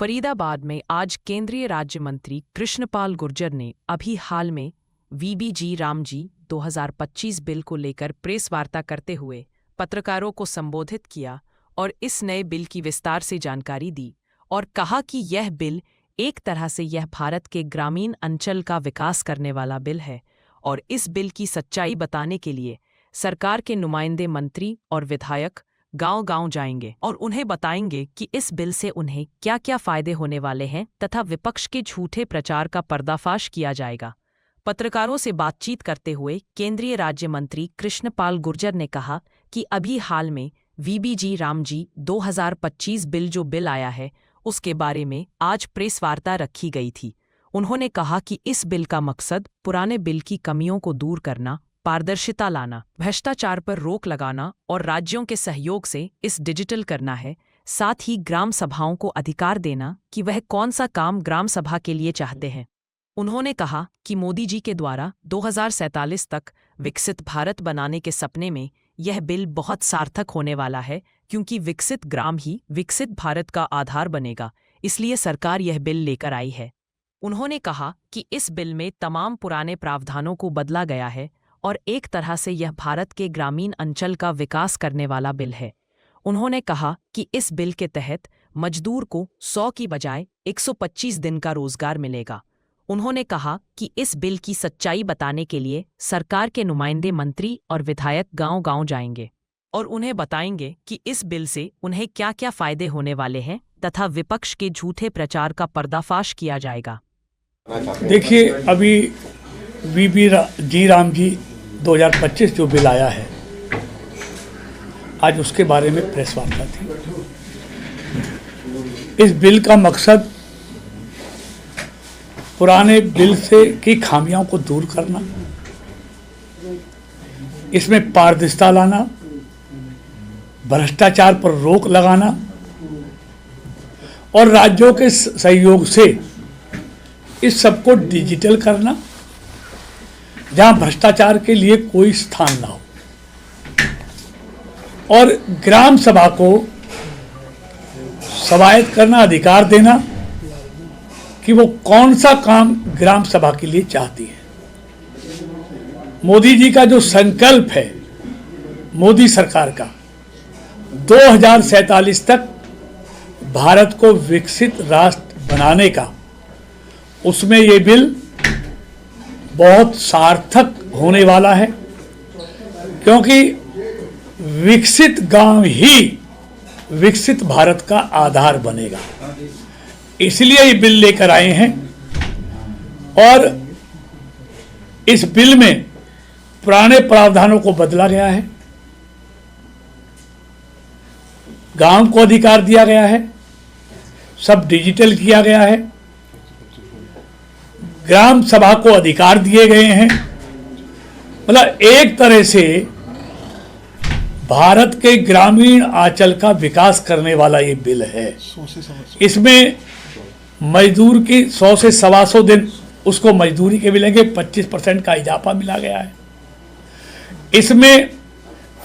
फरीदाबाद में आज केंद्रीय राज्य मंत्री कृष्णपाल गुर्जर ने अभी हाल में वीबीजी रामजी 2025 बिल को लेकर प्रेस वार्ता करते हुए पत्रकारों को संबोधित किया और इस नए बिल की विस्तार से जानकारी दी और कहा कि यह बिल एक तरह से यह भारत के ग्रामीण अंचल का विकास करने वाला बिल है और इस बिल की सच्चाई बताने के लिए सरकार के नुमाइंदे मंत्री और विधायक गांव-गांव जाएंगे और उन्हें बताएंगे कि इस बिल से उन्हें क्या-क्या फायदे होने वाले हैं तथा विपक्ष के झूठे प्रचार का पर्दाफाश किया जाएगा। पत्रकारों से बातचीत करते हुए केंद्रीय राज्य मंत्री कृष्णपाल गुर्जर ने कहा कि अभी हाल में वीबीजी रामजी 2025 बिल आया है, उसके बारे में आज प्रेस वार्ता रखी गई थी। उन्होंने कहा कि इस बिल का मकसद पुराने बिल की कमियों को दूर करना, पारदर्शिता लाना, भ्रष्टाचार पर रोक लगाना और राज्यों के सहयोग से इस डिजिटल करना है। साथ ही ग्राम सभाओं को अधिकार देना कि वह कौन सा काम ग्राम सभा के लिए चाहते हैं। उन्होंने कहा कि मोदी जी के द्वारा 2047 तक विकसित भारत बनाने के सपने में यह बिल बहुत सार्थक होने वाला है, क्योंकि विकसित ग्राम ही विकसित भारत का आधार बनेगा। इसलिए सरकार यह बिल लेकर आई है। उन्होंने कहा कि इस बिल में तमाम पुराने प्रावधानों को बदला गया है और एक तरह से यह भारत के ग्रामीण अंचल का विकास करने वाला बिल है। उन्होंने कहा कि इस बिल के तहत मजदूर को 100 की बजाय 125 दिन का रोजगार मिलेगा। उन्होंने कहा कि इस बिल की सच्चाई बताने के लिए सरकार के नुमाइंदे मंत्री और विधायक गांव-गांव जाएंगे और उन्हें बताएंगे कि इस बिल से उन्हें क्या-क्या फायदे होने वाले हैं तथा विपक्ष के झूठे प्रचार का पर्दाफाश किया जाएगा। देखिए, अभी वीबीजी रामजी 2025 जो बिल आया है, आज उसके बारे में प्रेस वार्ता थी। इस बिल का मकसद पुराने बिल से की खामियों को दूर करना, इसमें पारदर्शिता लाना, भ्रष्टाचार पर रोक लगाना और राज्यों के सहयोग से इस सबको डिजिटल करना, जहां भ्रष्टाचार के लिए कोई स्थान ना हो, और ग्राम सभा को स्वायत्त करना, अधिकार देना कि वो कौन सा काम ग्राम सभा के लिए चाहती है। मोदी जी का जो संकल्प है, मोदी सरकार का 2047 तक भारत को विकसित राष्ट्र बनाने का, उसमें ये बिल बहुत सार्थक होने वाला है, क्योंकि विकसित गांव ही विकसित भारत का आधार बनेगा। इसलिए ये बिल लेकर आए हैं और इस बिल में पुराने प्रावधानों को बदला गया है, गांव को अधिकार दिया गया है, सब डिजिटल किया गया है, ग्राम सभा को अधिकार दिए गए हैं। मतलब एक तरह से भारत के ग्रामीण आंचल का विकास करने वाला ये बिल है। इसमें मजदूर की 100 से 125 दिन उसको मजदूरी के मिलेंगे, 25% का इजाफा मिला गया है। इसमें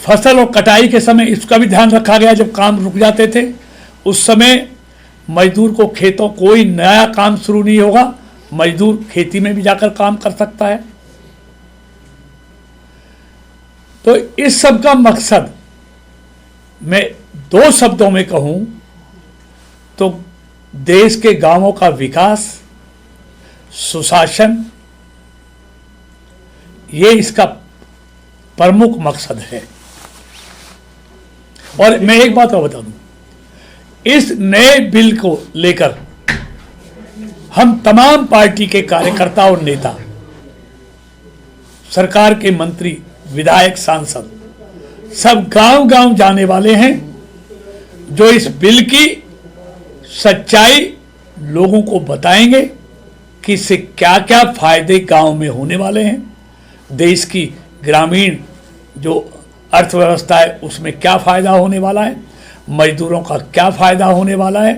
फसल और कटाई के समय इसका भी ध्यान रखा गया। जब काम रुक जाते थे उस समय मजदूर को खेतों, कोई नया काम शुरू नहीं होगा, मजदूर खेती में भी जाकर काम कर सकता है। तो इस सब का मकसद मैं 2 शब्दों में कहूं तो देश के गांवों का विकास, सुशासन, ये इसका प्रमुख मकसद है। और मैं एक बात और बता दूं, इस नए बिल को लेकर हम तमाम पार्टी के कार्यकर्ता और नेता, सरकार के मंत्री, विधायक, सांसद सब गांव-गांव जाने वाले हैं, जो इस बिल की सच्चाई लोगों को बताएंगे कि इससे क्या-क्या फायदे गांव में होने वाले हैं, देश की ग्रामीण जो अर्थव्यवस्था है उसमें क्या फायदा होने वाला है, मजदूरों का क्या फायदा होने वाला है।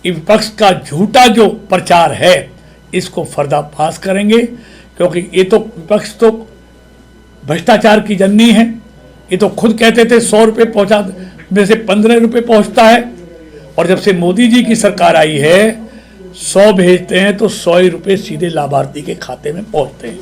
विपक्ष का झूठा जो प्रचार है इसको पर्दाफाश करेंगे, क्योंकि ये तो विपक्ष तो भ्रष्टाचार की जननी है। ये तो खुद कहते थे 100 रुपये पहुँचा में से 15 रुपये पहुँचता है, और जब से मोदी जी की सरकार आई है 100 भेजते हैं तो 100 ही रुपये सीधे लाभार्थी के खाते में पहुंचते हैं।